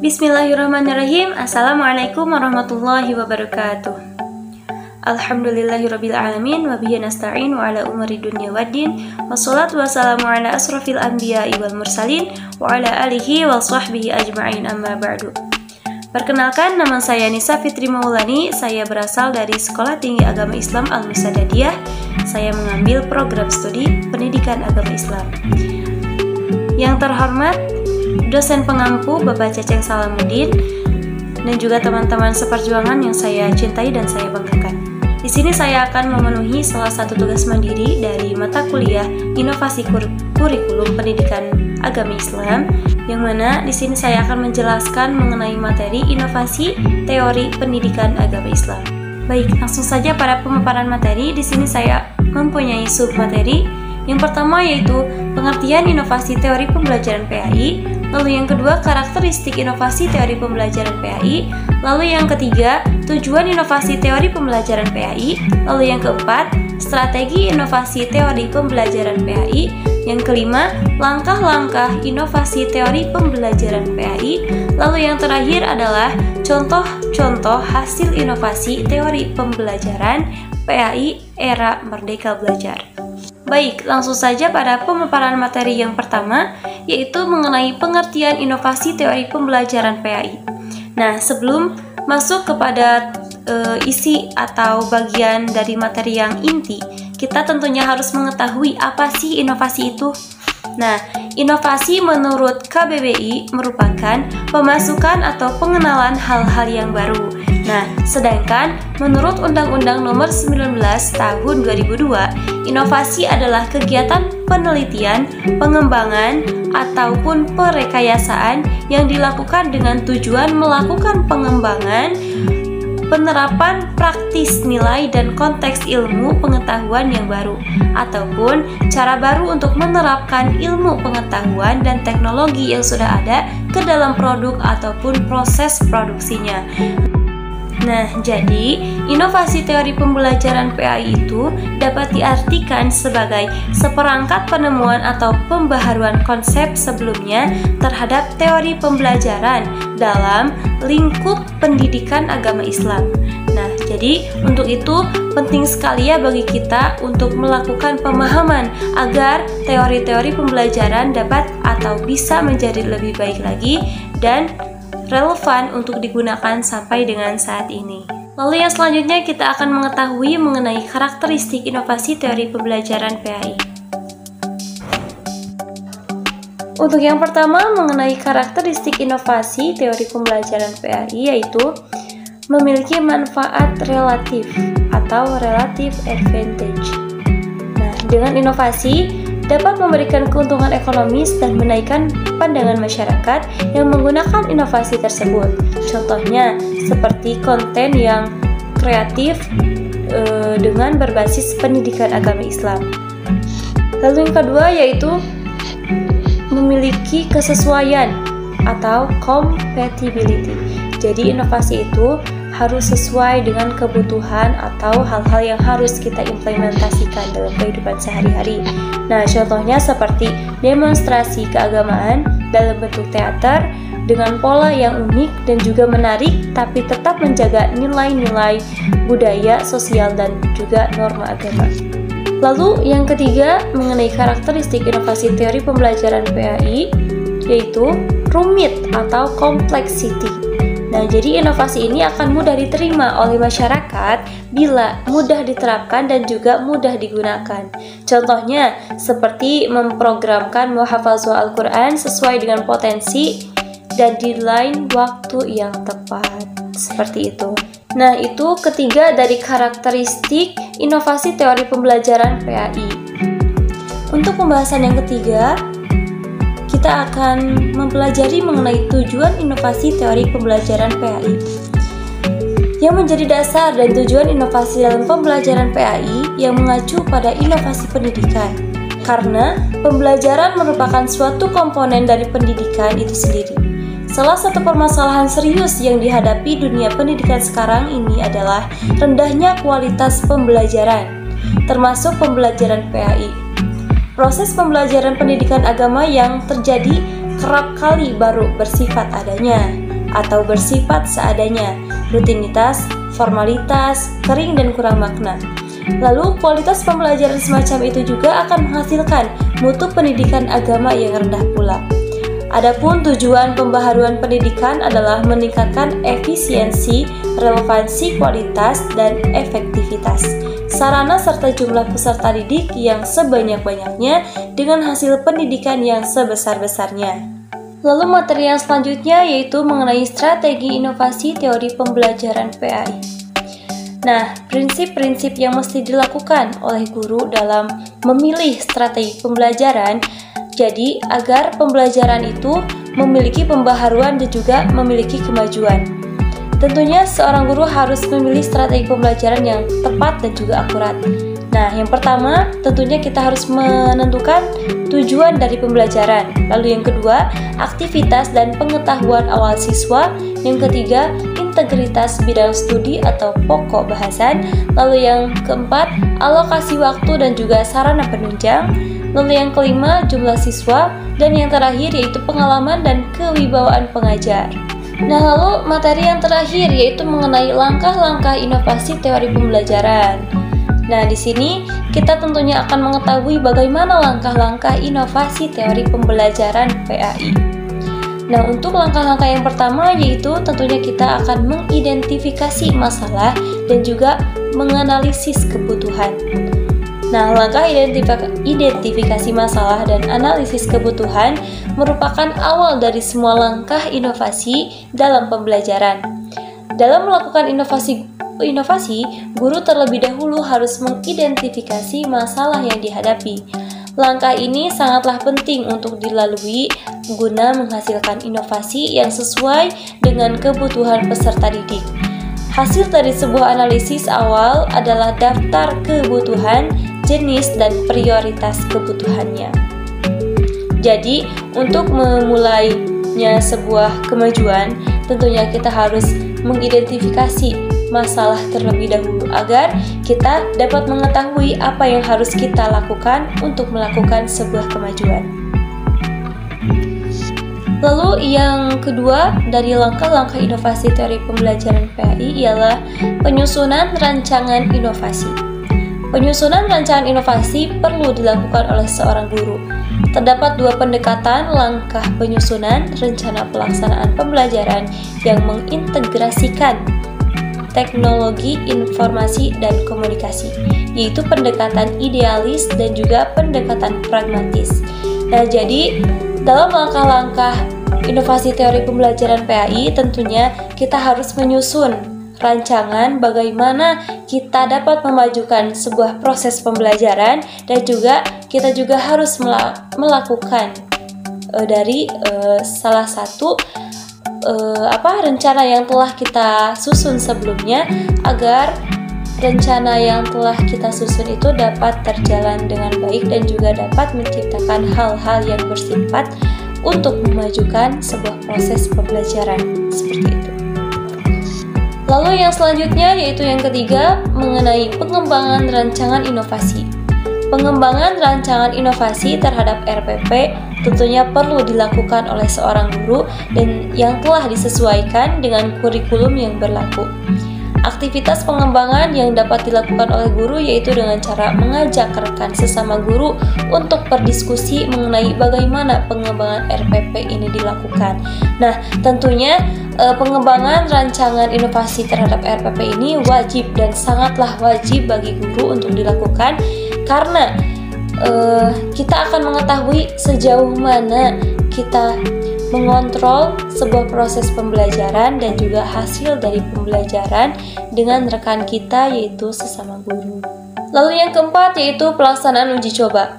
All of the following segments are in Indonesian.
Bismillahirrahmanirrahim. Assalamualaikum warahmatullahi wabarakatuh. Alhamdulillahirabbil alamin wa bihi nasta'in wa ala umuri dunya waddin. Wassalatu wassalamu ala asrofil anbiya'i wal mursalin wa ala alihi wa sahbihi ajma'in, amma ba'du. Perkenalkan, nama saya Nisa Fitri Maulani. Saya berasal dari Sekolah Tinggi Agama Islam Al-Musadadiyah. Saya mengambil program studi Pendidikan Agama Islam. Yang terhormat dosen pengampu Bapak Ceceng Salamuddin dan juga teman-teman seperjuangan yang saya cintai dan saya banggakan. Di sini saya akan memenuhi salah satu tugas mandiri dari mata kuliah Inovasi Kurikulum Pendidikan Agama Islam, yang mana di sini saya akan menjelaskan mengenai materi inovasi teori pendidikan agama Islam. Baik, langsung saja pada pemaparan materi. Di sini saya mempunyai sub materi. Yang pertama yaitu pengertian inovasi teori pembelajaran PAI, lalu yang kedua karakteristik inovasi teori pembelajaran PAI, lalu yang ketiga tujuan inovasi teori pembelajaran PAI, lalu yang keempat strategi inovasi teori pembelajaran PAI, yang kelima langkah-langkah inovasi teori pembelajaran PAI, lalu yang terakhir adalah contoh-contoh hasil inovasi teori pembelajaran PAI era Merdeka Belajar. Baik, langsung saja pada pemaparan materi yang pertama, yaitu mengenai pengertian inovasi teori pembelajaran PAI. Nah, sebelum masuk kepada isi atau bagian dari materi yang inti, kita tentunya harus mengetahui apa sih inovasi itu. Nah, inovasi menurut KBBI merupakan pemasukan atau pengenalan hal-hal yang baru. Nah, sedangkan menurut Undang-Undang Nomor 19 Tahun 2002, inovasi adalah kegiatan penelitian, pengembangan, ataupun perekayasaan yang dilakukan dengan tujuan melakukan pengembangan, penerapan praktis nilai dan konteks ilmu pengetahuan yang baru, ataupun cara baru untuk menerapkan ilmu pengetahuan dan teknologi yang sudah ada ke dalam produk ataupun proses produksinya. Nah, jadi inovasi teori pembelajaran PAI itu dapat diartikan sebagai seperangkat penemuan atau pembaharuan konsep sebelumnya terhadap teori pembelajaran dalam lingkup pendidikan agama Islam. Nah, jadi untuk itu penting sekali ya bagi kita untuk melakukan pemahaman agar teori-teori pembelajaran dapat atau bisa menjadi lebih baik lagi dan relevan untuk digunakan sampai dengan saat ini. Lalu yang selanjutnya kita akan mengetahui mengenai karakteristik inovasi teori pembelajaran PAI. Untuk yang pertama mengenai karakteristik inovasi teori pembelajaran PAI yaitu memiliki manfaat relatif atau relative advantage. Nah, dengan inovasi dapat memberikan keuntungan ekonomis dan menaikkan pandangan masyarakat yang menggunakan inovasi tersebut. Contohnya seperti konten yang kreatif dengan berbasis pendidikan agama Islam. Lalu yang kedua yaitu memiliki kesesuaian atau compatibility. Jadi inovasi itu harus sesuai dengan kebutuhan atau hal-hal yang harus kita implementasikan dalam kehidupan sehari-hari. Nah, contohnya seperti demonstrasi keagamaan dalam bentuk teater dengan pola yang unik dan juga menarik, tapi tetap menjaga nilai-nilai budaya, sosial, dan juga norma agama. Lalu yang ketiga mengenai karakteristik inovasi teori pembelajaran PAI yaitu rumit atau complexity. Nah, jadi inovasi ini akan mudah diterima oleh masyarakat bila mudah diterapkan dan juga mudah digunakan. Contohnya, seperti memprogramkan muhafazah Al-Quran sesuai dengan potensi dan deadline waktu yang tepat. Seperti itu. Nah, itu ketiga dari karakteristik inovasi teori pembelajaran PAI. Untuk pembahasan yang ketiga, kita akan mempelajari mengenai tujuan inovasi teori pembelajaran PAI. Yang menjadi dasar dan tujuan inovasi dalam pembelajaran PAI yang mengacu pada inovasi pendidikan. Karena pembelajaran merupakan suatu komponen dari pendidikan itu sendiri. Salah satu permasalahan serius yang dihadapi dunia pendidikan sekarang ini adalah rendahnya kualitas pembelajaran, termasuk pembelajaran PAI. Proses pembelajaran pendidikan agama yang terjadi kerap kali baru bersifat adanya. atau bersifat seadanya, rutinitas, formalitas, kering dan kurang makna. Lalu kualitas pembelajaran semacam itu juga akan menghasilkan mutu pendidikan agama yang rendah pula. Adapun tujuan pembaharuan pendidikan adalah meningkatkan efisiensi, relevansi, kualitas, dan efektivitas sarana serta jumlah peserta didik yang sebanyak-banyaknya dengan hasil pendidikan yang sebesar-besarnya. Lalu materi yang selanjutnya yaitu mengenai strategi inovasi teori pembelajaran PAI. Nah, prinsip-prinsip yang mesti dilakukan oleh guru dalam memilih strategi pembelajaran, jadi agar pembelajaran itu memiliki pembaharuan dan juga memiliki kemajuan. Tentunya seorang guru harus memilih strategi pembelajaran yang tepat dan juga akurat. Nah, yang pertama tentunya kita harus menentukan tujuan dari pembelajaran. Lalu yang kedua, aktivitas dan pengetahuan awal siswa. Yang ketiga, integritas bidang studi atau pokok bahasan. Lalu yang keempat, alokasi waktu dan juga sarana penunjang. Lalu yang kelima, jumlah siswa. Dan yang terakhir yaitu pengalaman dan kewibawaan pengajar. Nah, lalu materi yang terakhir yaitu mengenai langkah-langkah inovasi teori pembelajaran. Nah, di sini kita tentunya akan mengetahui bagaimana langkah-langkah inovasi teori pembelajaran PAI. Nah, untuk langkah-langkah yang pertama yaitu tentunya kita akan mengidentifikasi masalah dan juga menganalisis kebutuhan. Nah, langkah identifikasi masalah dan analisis kebutuhan merupakan awal dari semua langkah inovasi dalam pembelajaran. Dalam melakukan inovasi, guru terlebih dahulu harus mengidentifikasi masalah yang dihadapi. Langkah ini sangatlah penting untuk dilalui guna menghasilkan inovasi yang sesuai dengan kebutuhan peserta didik. Hasil dari sebuah analisis awal adalah daftar kebutuhan, jenis, dan prioritas kebutuhannya. Jadi, untuk memulainya sebuah kemajuan, tentunya kita harus mengidentifikasi masalah terlebih dahulu agar kita dapat mengetahui apa yang harus kita lakukan untuk melakukan sebuah kemajuan. Lalu yang kedua dari langkah-langkah inovasi teori pembelajaran PAI ialah penyusunan rancangan inovasi. Penyusunan rancangan inovasi perlu dilakukan oleh seorang guru. Terdapat dua pendekatan langkah penyusunan rencana pelaksanaan pembelajaran yang mengintegrasikan teknologi informasi dan komunikasi, yaitu pendekatan idealis dan juga pendekatan pragmatis. Nah, jadi dalam langkah-langkah inovasi teori pembelajaran PAI tentunya kita harus menyusun rancangan bagaimana kita dapat memajukan sebuah proses pembelajaran dan juga kita juga harus melakukan dari salah satu rencana yang telah kita susun sebelumnya agar rencana yang telah kita susun itu dapat terjalan dengan baik dan juga dapat menciptakan hal-hal yang bersifat untuk memajukan sebuah proses pembelajaran seperti itu. Lalu yang selanjutnya yaitu yang ketiga mengenai pengembangan rancangan inovasi. Pengembangan rancangan inovasi terhadap RPP tentunya perlu dilakukan oleh seorang guru dan yang telah disesuaikan dengan kurikulum yang berlaku. Aktivitas pengembangan yang dapat dilakukan oleh guru yaitu dengan cara mengajak rekan sesama guru untuk berdiskusi mengenai bagaimana pengembangan RPP ini dilakukan. Nah, tentunya pengembangan rancangan inovasi terhadap RPP ini wajib dan sangatlah wajib bagi guru untuk dilakukan karena kita akan mengetahui sejauh mana kita mengontrol sebuah proses pembelajaran dan juga hasil dari pembelajaran dengan rekan kita yaitu sesama guru. Lalu yang keempat yaitu pelaksanaan uji coba.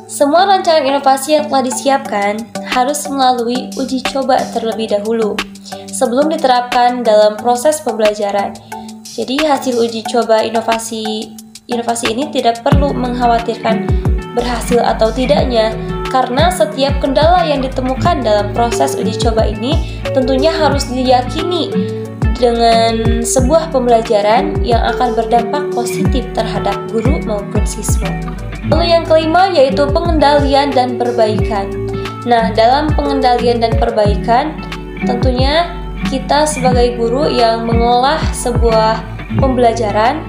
Semua rancangan inovasi yang telah disiapkan harus melalui uji coba terlebih dahulu sebelum diterapkan dalam proses pembelajaran. Jadi hasil uji coba inovasi ini tidak perlu mengkhawatirkan berhasil atau tidaknya, karena setiap kendala yang ditemukan dalam proses uji coba ini tentunya harus diyakini dengan sebuah pembelajaran yang akan berdampak positif terhadap guru maupun siswa. Lalu yang kelima yaitu pengendalian dan perbaikan. Nah, dalam pengendalian dan perbaikan tentunya kita sebagai guru yang mengolah sebuah pembelajaran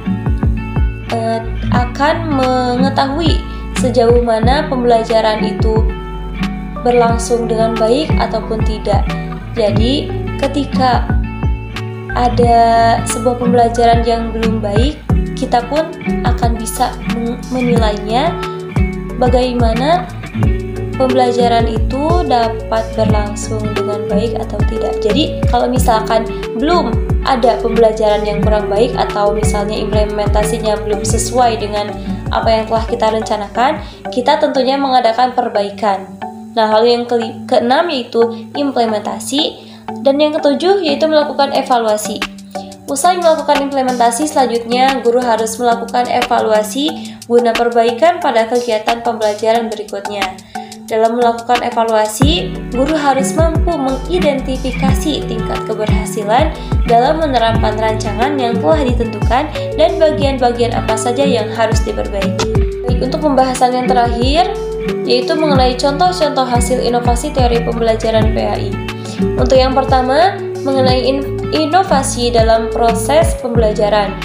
akan mengetahui sejauh mana pembelajaran itu berlangsung dengan baik ataupun tidak. Jadi ketika ada sebuah pembelajaran yang belum baik, kita pun akan bisa menilainya bagaimana pembelajaran itu dapat berlangsung dengan baik atau tidak. Jadi kalau misalkan belum ada pembelajaran yang kurang baik atau misalnya implementasinya belum sesuai dengan apa yang telah kita rencanakan, kita tentunya mengadakan perbaikan. Nah, lalu yang keenam yaitu implementasi, dan yang ketujuh yaitu melakukan evaluasi. Usai melakukan implementasi, selanjutnya guru harus melakukan evaluasi guna perbaikan pada kegiatan pembelajaran berikutnya. Dalam melakukan evaluasi, guru harus mampu mengidentifikasi tingkat keberhasilan dalam menerapkan rancangan yang telah ditentukan dan bagian-bagian apa saja yang harus diperbaiki. Baik, untuk pembahasan yang terakhir, yaitu mengenai contoh-contoh hasil inovasi teori pembelajaran PAI. Untuk yang pertama, mengenai inovasi dalam proses pembelajaran.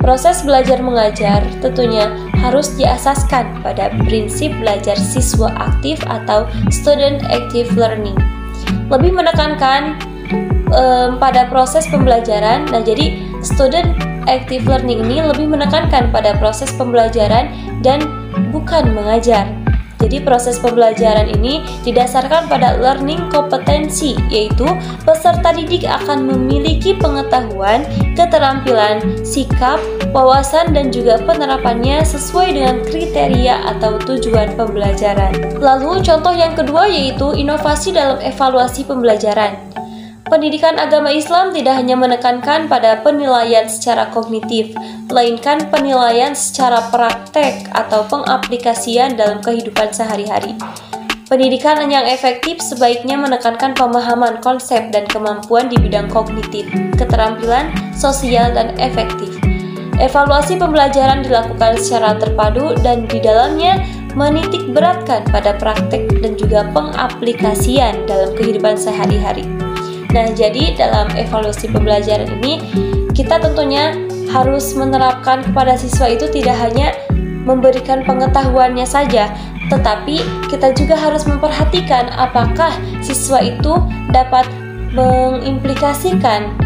Proses belajar mengajar tentunya harus diasaskan pada prinsip belajar siswa aktif atau student active learning. Lebih menekankan pada proses pembelajaran. Nah, jadi student active learning ini lebih menekankan pada proses pembelajaran dan bukan mengajar. Jadi proses pembelajaran ini didasarkan pada learning kompetensi, yaitu peserta didik akan memiliki pengetahuan, keterampilan, sikap, wawasan, dan juga penerapannya sesuai dengan kriteria atau tujuan pembelajaran. Lalu contoh yang kedua yaitu inovasi dalam evaluasi pembelajaran. Pendidikan agama Islam tidak hanya menekankan pada penilaian secara kognitif, melainkan penilaian secara praktek atau pengaplikasian dalam kehidupan sehari-hari. Pendidikan yang efektif sebaiknya menekankan pemahaman konsep dan kemampuan di bidang kognitif, keterampilan, sosial, dan efektif. Evaluasi pembelajaran dilakukan secara terpadu dan di dalamnya menitik beratkan pada praktek dan juga pengaplikasian dalam kehidupan sehari-hari. Nah, jadi dalam evaluasi pembelajaran ini, kita tentunya harus menerapkan kepada siswa itu tidak hanya memberikan pengetahuannya saja, tetapi kita juga harus memperhatikan apakah siswa itu dapat mengimplikasikan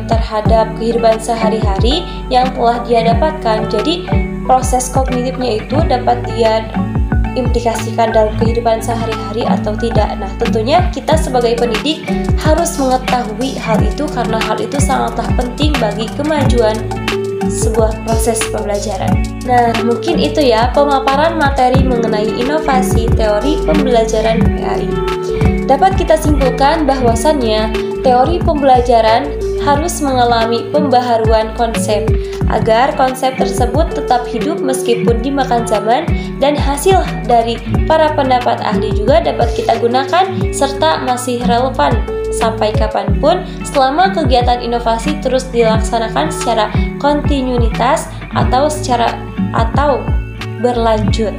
terhadap kehidupan sehari-hari yang telah dia dapatkan. Jadi, proses kognitifnya itu dapat dia implikasikan dalam kehidupan sehari-hari atau tidak. Nah, tentunya kita sebagai pendidik harus mengetahui hal itu karena hal itu sangatlah penting bagi kemajuan sebuah proses pembelajaran. Nah, mungkin itu ya pemaparan materi mengenai inovasi teori pembelajaran PAI. Dapat kita simpulkan bahwasannya teori pembelajaran harus mengalami pembaharuan konsep agar konsep tersebut tetap hidup meskipun dimakan zaman, dan hasil dari para pendapat ahli juga dapat kita gunakan serta masih relevan sampai kapanpun selama kegiatan inovasi terus dilaksanakan secara kontinuitas atau berlanjut.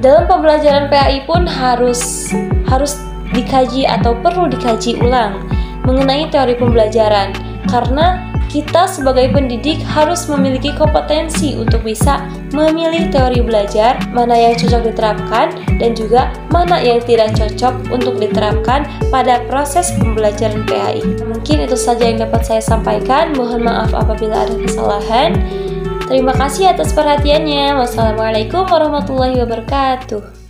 Dalam pembelajaran PAI pun harus dikaji atau perlu dikaji ulang mengenai teori pembelajaran, karena kita sebagai pendidik harus memiliki kompetensi untuk bisa memilih teori belajar mana yang cocok diterapkan dan juga mana yang tidak cocok untuk diterapkan pada proses pembelajaran PAI. Mungkin itu saja yang dapat saya sampaikan. Mohon maaf apabila ada kesalahan. Terima kasih atas perhatiannya. Wassalamualaikum warahmatullahi wabarakatuh.